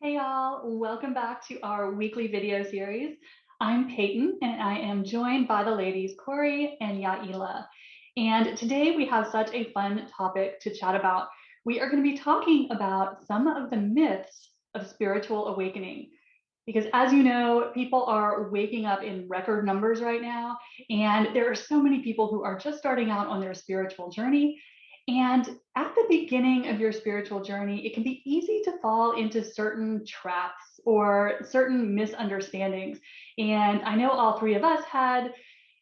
Hey y'all, welcome back to our weekly video series. I'm Peyton and I am joined by the ladies Corey and Yaila. And today we have such a fun topic to chat about. We are going to be talking about some of the myths of spiritual awakening. Because as you know, people are waking up in record numbers right now, and there are so many people who are just starting out on their spiritual journey. And at the beginning of your spiritual journey, it can be easy to fall into certain traps or certain misunderstandings. And I know all three of us had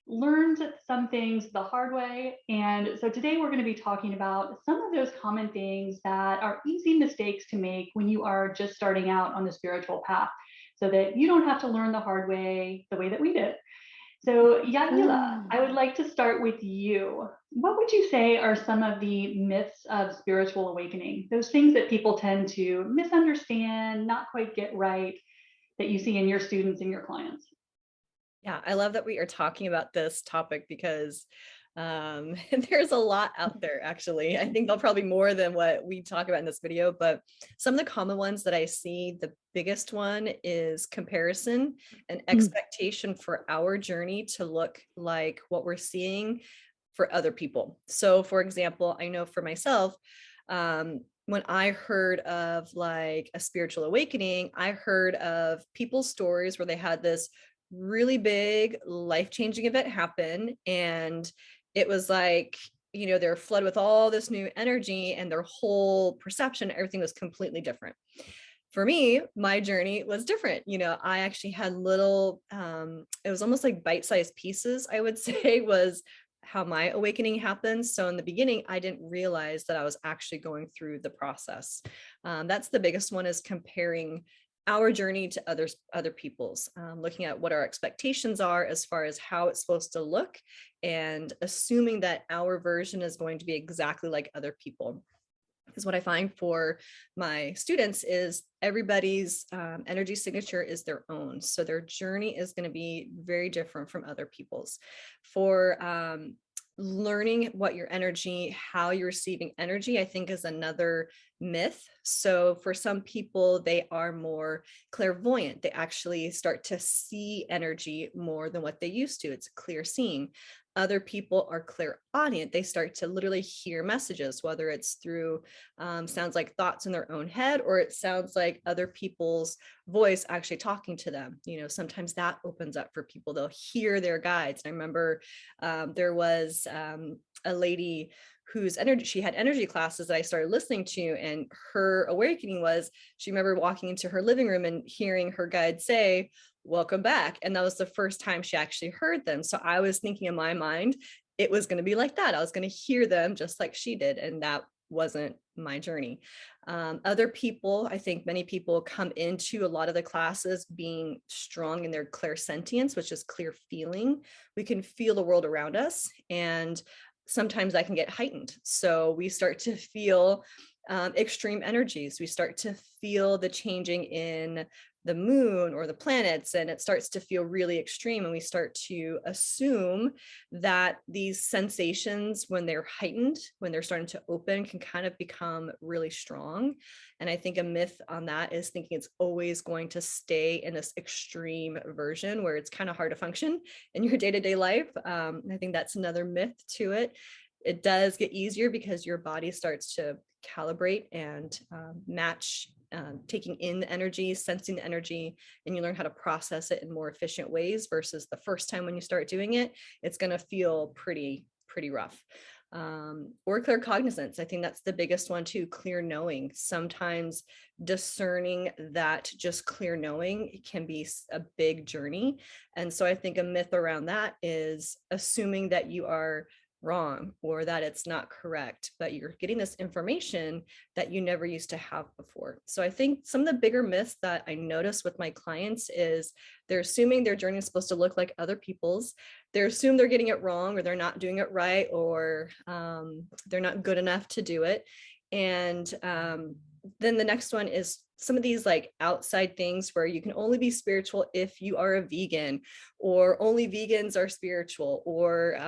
learned some things the hard way. And so today we're going to be talking about some of those common things that are easy mistakes to make when you are just starting out on the spiritual path so that you don't have to learn the way that we did. So, Yaila, I would like to start with you. What would you say are some of the myths of spiritual awakening? Those things that people tend to misunderstand, not quite get right, that you see in your students and your clients? Yeah, I love that we are talking about this topic because there's a lot out there, actually. I think there'll probably more than what we talk about in this video, but some of the common ones that I see, the biggest one is comparison and expectation for our journey to look like what we're seeing for other people. So, for example, I know for myself, when I heard of like a spiritual awakening, I heard of people's stories where they had this really big life-changing event happen, and it was like, they're flooded with all this new energy and their whole perception, everything was completely different. For me, my journey was different. I actually had little, it was almost like bite-sized pieces, I would say, was how my awakening happened. So in the beginning, I didn't realize that I was actually going through the process. That's the biggest one, is comparing our journey to other people's, looking at what our expectations are as far as how it's supposed to look, and assuming that our version is going to be exactly like other people. Because what I find for my students is everybody's energy signature is their own. So their journey is going to be very different from other people's. For learning what your energy, how you're receiving energy, I think is another myth. So for some people, they are more clairvoyant. They actually start to see energy more than what they used to. It's clear seeing. Other people are clairaudient. They start to literally hear messages, whether it's through sounds like thoughts in their own head, or it sounds like other people's voice actually talking to them. Sometimes that opens up for people. They'll hear their guides. And I remember there was a lady whose energy, she had energy classes that I started listening to, and her awakening was, she remembered walking into her living room and hearing her guide say, "Welcome back." And that was the first time she actually heard them. So I was thinking in my mind, it was going to be like that. I was going to hear them just like she did. And that wasn't my journey. Other people, I think many people come into a lot of the classes being strong in their clairsentience, which is clear feeling. We can feel the world around us, and sometimes that can get heightened. So we start to feel extreme energies. We start to feel the changing in the moon or the planets, and it starts to feel really extreme. And we start to assume that these sensations, when they're heightened, when they're starting to open, can kind of become really strong. And I think a myth on that is thinking it's always going to stay in this extreme version where it's kind of hard to function in your day-to-day life. I think that's another myth to it. It does get easier because your body starts to calibrate and match, taking in the energy, sensing the energy, and you learn how to process it in more efficient ways, versus the first time when you start doing it, it's going to feel pretty rough. Or claircognizance. I think that's the biggest one too. Clear knowing. Sometimes discerning that just clear knowing can be a big journey. And so I think a myth around that is assuming that you are wrong or that it's not correct, but you're getting this information that you never used to have before. So I think some of the bigger myths that I notice with my clients is they're assuming their journey is supposed to look like other people's. They assume they're getting it wrong, or they're not doing it right, or they're not good enough to do it. And then the next one is some of these like outside things where you can only be spiritual if you are a vegan, or only vegans are spiritual, or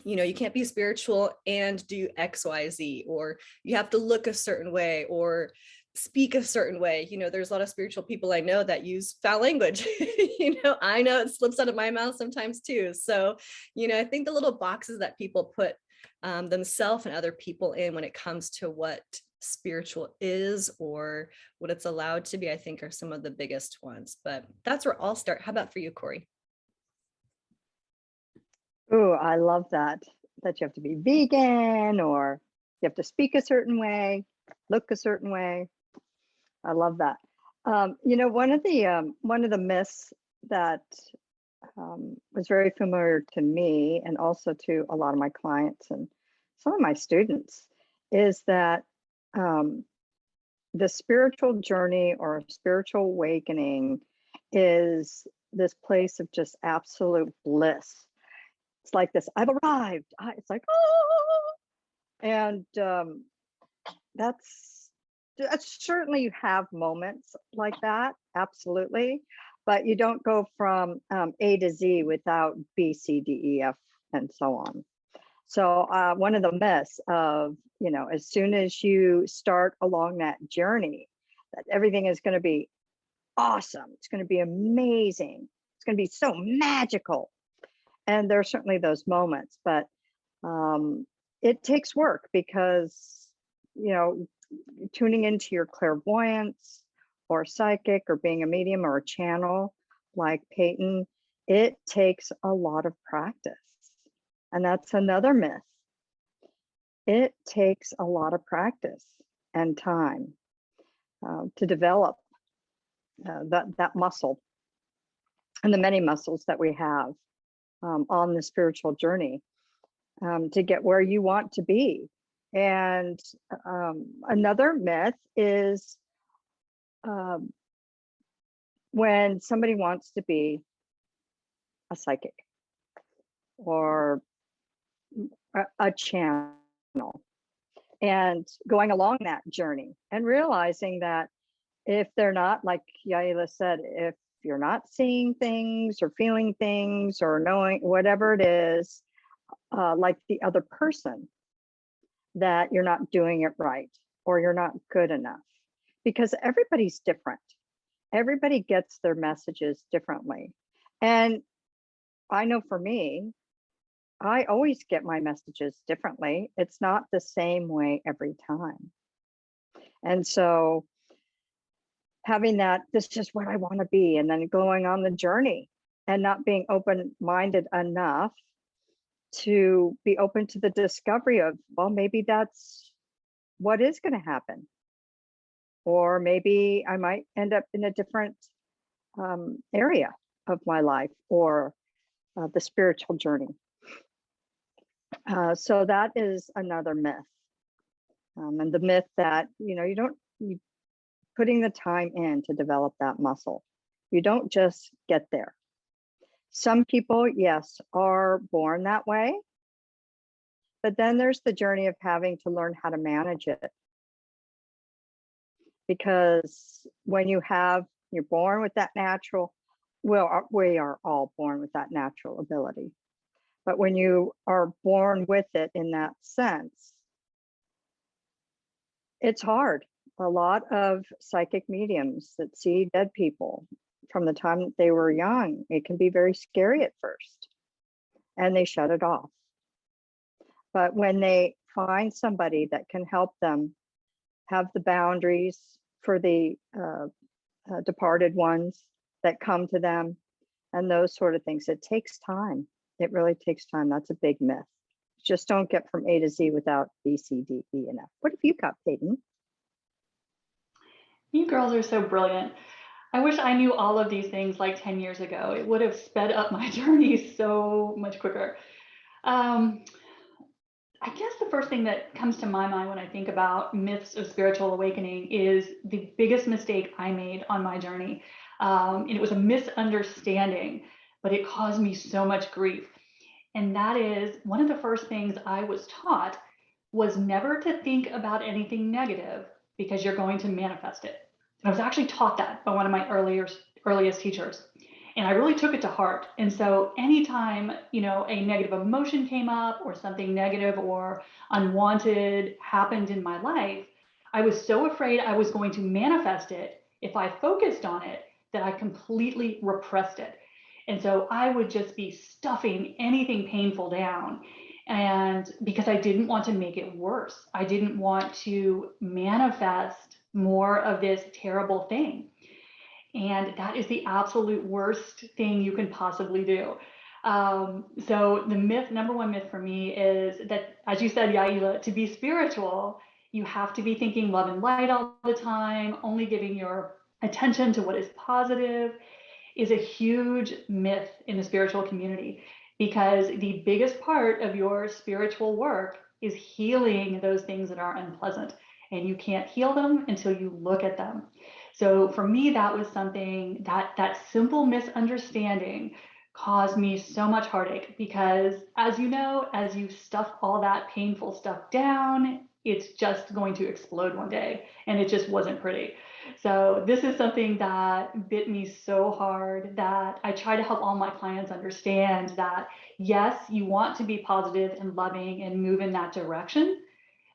you can't be spiritual and do XYZ, or you have to look a certain way, or speak a certain way. There's a lot of spiritual people I know that use foul language. I know it slips out of my mouth sometimes too. So, I think the little boxes that people put themselves and other people in when it comes to what spiritual is or what it's allowed to be, I think are some of the biggest ones. But that's where I'll start. How about for you, Corey? Oh, I love that you have to be vegan or you have to speak a certain way, look a certain way. I love that. One of the myths that was very familiar to me and also to a lot of my clients and some of my students is that the spiritual journey or spiritual awakening is this place of just absolute bliss. It's like this, I've arrived. It's like, oh, and that's certainly, you have moments like that, absolutely, but you don't go from A to Z without B, C, D, E, F, and so on. So one of the myths of, as soon as you start along that journey, that everything is going to be awesome. It's going to be amazing. It's going to be so magical. And there are certainly those moments, but it takes work because, tuning into your clairvoyance or psychic or being a medium or a channel like Peyton, it takes a lot of practice. And that's another myth. It takes a lot of practice and time to develop that muscle and the many muscles that we have on the spiritual journey to get where you want to be. And another myth is when somebody wants to be a psychic or a channel and going along that journey and realizing that if they're not, like Yaila said, if you're not seeing things or feeling things or knowing whatever it is, like the other person, that you're not doing it right or you're not good enough, because everybody's different. Everybody gets their messages differently. And I know for me, I always get my messages differently. It's not the same way every time. And so having that, this is what I want to be, and then going on the journey and not being open-minded enough to be open to the discovery of, well, maybe that's what is going to happen. Or maybe I might end up in a different area of my life or the spiritual journey. So that is another myth. And the myth that, you putting the time in to develop that muscle. You don't just get there. Some people, yes, are born that way, but then there's the journey of having to learn how to manage it. Because when you're born with that natural, well, we are all born with that natural ability. But when you are born with it in that sense, it's hard. A lot of psychic mediums that see dead people from the time that they were young, it can be very scary at first, and they shut it off. But when they find somebody that can help them have the boundaries for the departed ones that come to them and those sort of things, it takes time. It really takes time. That's a big myth. Just don't get from A to Z without B, C, D, E, and F. What have you got, Peyton? You girls are so brilliant. I wish I knew all of these things like 10 years ago. It would have sped up my journey so much quicker. I guess the first thing that comes to my mind when I think about myths of spiritual awakening is the biggest mistake I made on my journey. And it was a misunderstanding, but it caused me so much grief. And that is one of the first things I was taught was never to think about anything negative because you're going to manifest it. I was actually taught that by one of my earliest teachers. And I really took it to heart. And so anytime, a negative emotion came up or something negative or unwanted happened in my life, I was so afraid I was going to manifest it if I focused on it that I completely repressed it. And so I would just be stuffing anything painful down. And because I didn't want to make it worse, I didn't want to manifest more of this terrible thing. And that is the absolute worst thing you can possibly do. So the number one myth for me is that, as you said, Yaila, to be spiritual, you have to be thinking love and light all the time, only giving your attention to what is positive, is a huge myth in the spiritual community, because the biggest part of your spiritual work is healing those things that are unpleasant, and you can't heal them until you look at them. So for me, that was something that simple misunderstanding caused me so much heartache, because as you know, as you stuff all that painful stuff down, it's just going to explode one day, and it just wasn't pretty. So this is something that bit me so hard, that I try to help all my clients understand that, yes, you want to be positive and loving and move in that direction.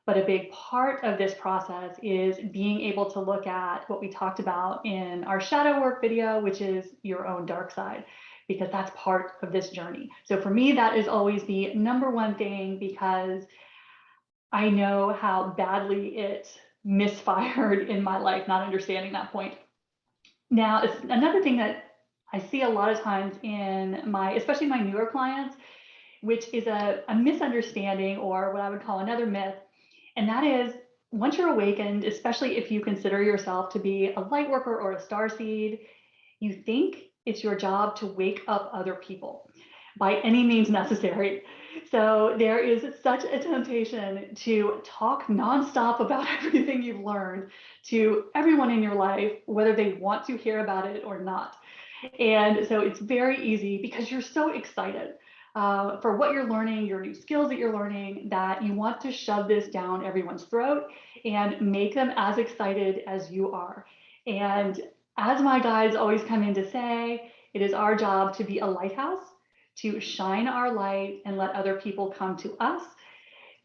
But a big part of this process is being able to look at what we talked about in our shadow work video, which is your own dark side, because that's part of this journey. So for me, that is always the number one thing, because I know how badly it misfired in my life, not understanding that point. Now, it's another thing that I see a lot of times in especially my newer clients, which is a misunderstanding, or what I would call another myth. And that is, once you're awakened, especially if you consider yourself to be a light worker or a starseed, you think it's your job to wake up other people by any means necessary. So there is such a temptation to talk nonstop about everything you've learned to everyone in your life, whether they want to hear about it or not. And so it's very easy, because you're so excited for what you're learning, your new skills that you're learning, that you want to shove this down everyone's throat and make them as excited as you are. And as my guides always come in to say, it is our job to be a lighthouse, to shine our light and let other people come to us,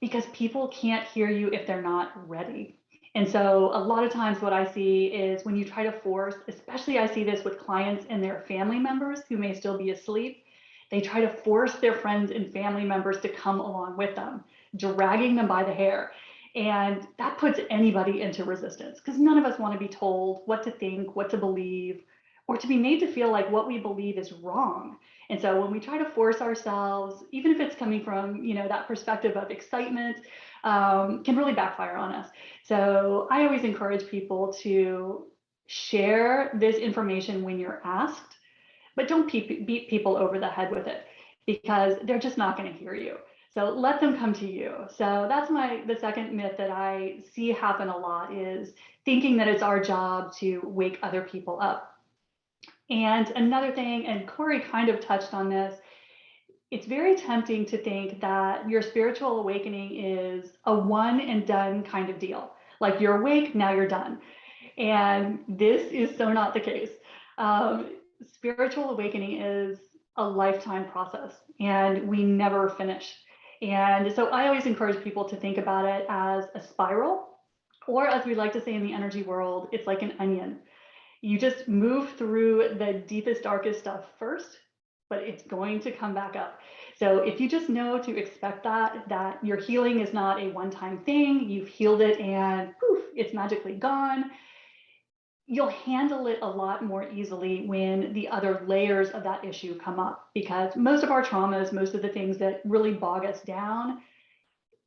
because people can't hear you if they're not ready. And so a lot of times what I see is when you try to force, especially I see this with clients and their family members who may still be asleep, they try to force their friends and family members to come along with them, dragging them by the hair. And that puts anybody into resistance, because none of us want to be told what to think, what to believe, or to be made to feel like what we believe is wrong. And so when we try to force ourselves, even if it's coming from, that perspective of excitement, can really backfire on us. So I always encourage people to share this information when you're asked, but don't beat people over the head with it, because they're just not going to hear you. So let them come to you. So that's the second myth that I see happen a lot, is thinking that it's our job to wake other people up. And another thing, and Corey kind of touched on this, it's very tempting to think that your spiritual awakening is a one and done kind of deal. Like, you're awake, now you're done. And this is so not the case. Spiritual awakening is a lifetime process, and we never finish. And so I always encourage people to think about it as a spiral, or as we like to say in the energy world, it's like an onion. You just move through the deepest, darkest stuff first, but it's going to come back up. So if you just know to expect that your healing is not a one-time thing, you've healed it and poof, it's magically gone, you'll handle it a lot more easily when the other layers of that issue come up. Because most of our traumas, most of the things that really bog us down,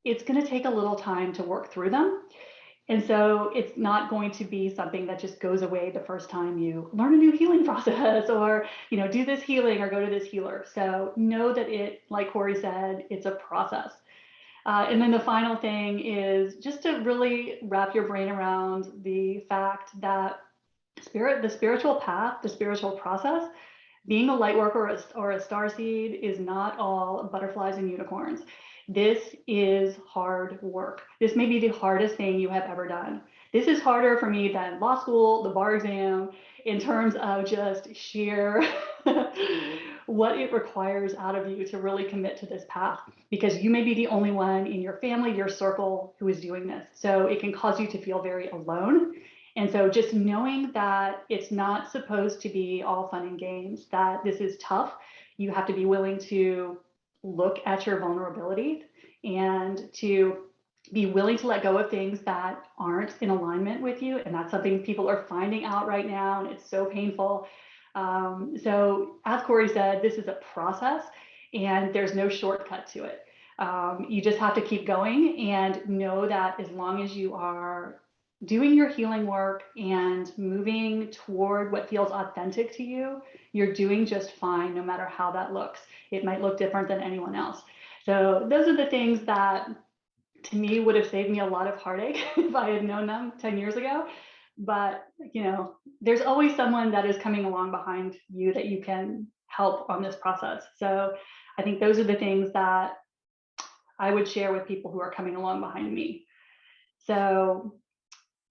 it's going to take a little time to work through them. And so it's not going to be something that just goes away the first time you learn a new healing process, or, do this healing or go to this healer. So know that it, like Corey said, it's a process. And then the final thing is just to really wrap your brain around the fact that the spiritual path, the spiritual process, being a light worker or a starseed is not all butterflies and unicorns. This is hard work. This may be the hardest thing you have ever done. This is harder for me than law school, the bar exam, in terms of just sheer what it requires out of you to really commit to this path, because you may be the only one in your family, your circle, who is doing this. So it can cause you to feel very alone. And so just knowing that it's not supposed to be all fun and games, that this is tough, you have to be willing to look at your vulnerability and to be willing to let go of things that aren't in alignment with you. And that's something people are finding out right now, and it's so painful. So as Corey said, this is a process and there's no shortcut to it. You just have to keep going and know that as long as you are doing your healing work and moving toward what feels authentic to you, you're doing just fine, no matter how that looks. It might look different than anyone else. So those are the things that to me would have saved me a lot of heartache if I had known them 10 years ago. But, you know, there's always someone that is coming along behind you that you can help on this process. So I think those are the things that I would share with people who are coming along behind me. So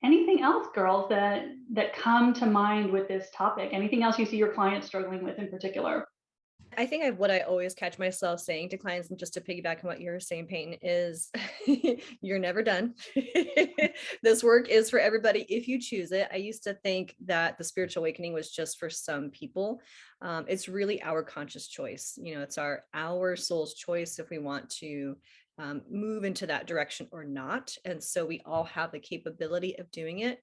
anything else, girls, that come to mind with this topic? Anything else you see your clients struggling with in particular? I think what I always catch myself saying to clients, and just to piggyback on what you're saying, Peyton, is you're never done. This work is for everybody if you choose it. I used to think that the spiritual awakening was just for some people. It's really our conscious choice. You know, it's our soul's choice if we want to move into that direction or not. And so we all have the capability of doing it.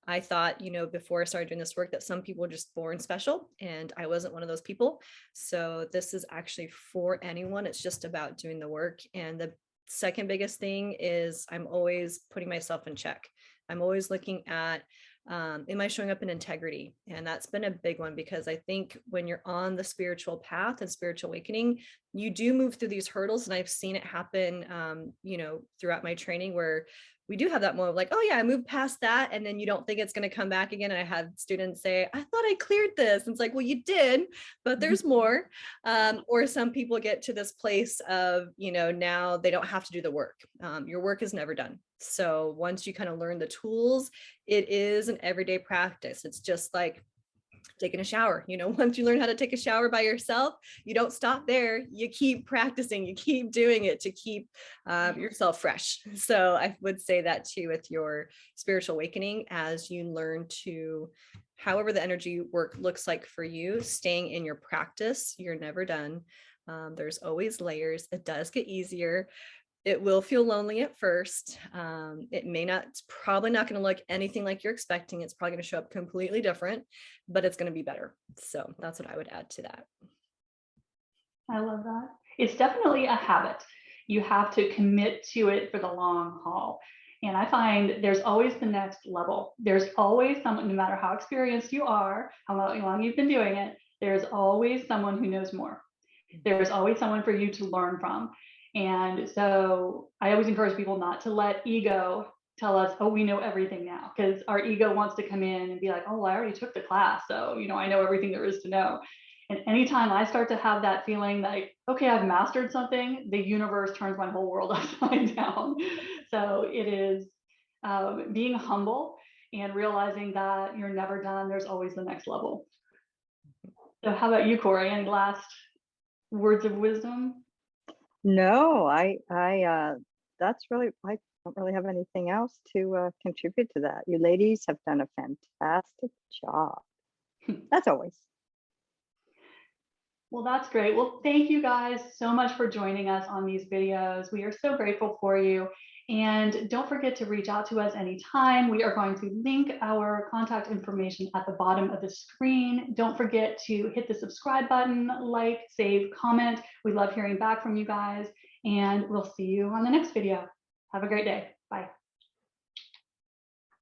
I thought, you know, before I started doing this work, that some people are just born special, and I wasn't one of those people. So this is actually for anyone. It's just about doing the work. And the second biggest thing is I'm always putting myself in check. I'm always looking at, am I showing up in integrity? And that's been a big one, because I think when you're on the spiritual path and spiritual awakening, you do move through these hurdles. And I've seen it happen, you know, throughout my training, where we do have that moment like, oh yeah, I moved past that. And then you don't think it's going to come back again. And I had students say, I thought I cleared this. And it's like, well, you did, but there's more. Or some people get to this place of, you know, now they don't have to do the work. Your work is never done. So once you kind of learn the tools, it is an everyday practice. It's just like taking a shower. You know, once you learn how to take a shower by yourself, you don't stop there. You keep practicing, you keep doing it to keep yourself fresh. So I would say that too with your spiritual awakening, as you learn to, however the energy work looks like for you, staying in your practice, you're never done. There's always layers. It does get easier. It will feel lonely at first. It may not, it's probably not going to look anything like you're expecting. It's probably going to show up completely different, but it's going to be better. So that's what I would add to that. I love that. It's definitely a habit. You have to commit to it for the long haul. And I find there's always the next level. There's always someone, no matter how experienced you are, how long you've been doing it, there's always someone who knows more. There's always someone for you to learn from. And so I always encourage people not to let ego tell us, oh, we know everything now, because our ego wants to come in and be like, oh, well, I already took the class, so, you know, I know everything there is to know. And anytime I start to have that feeling like, okay, I've mastered something, the universe turns my whole world upside down. So it is being humble and realizing that you're never done. There's always the next level. So how about you, Corey? Any last words of wisdom? No, that's really, I don't really have anything else to contribute to that. You ladies have done a fantastic job. As always. Well, that's great. Well, thank you guys so much for joining us on these videos. We are so grateful for you. And don't forget to reach out to us anytime. We are going to link our contact information at the bottom of the screen. Don't forget to hit the subscribe button, like, save, comment. We love hearing back from you guys. And we'll see you on the next video. Have a great day. Bye.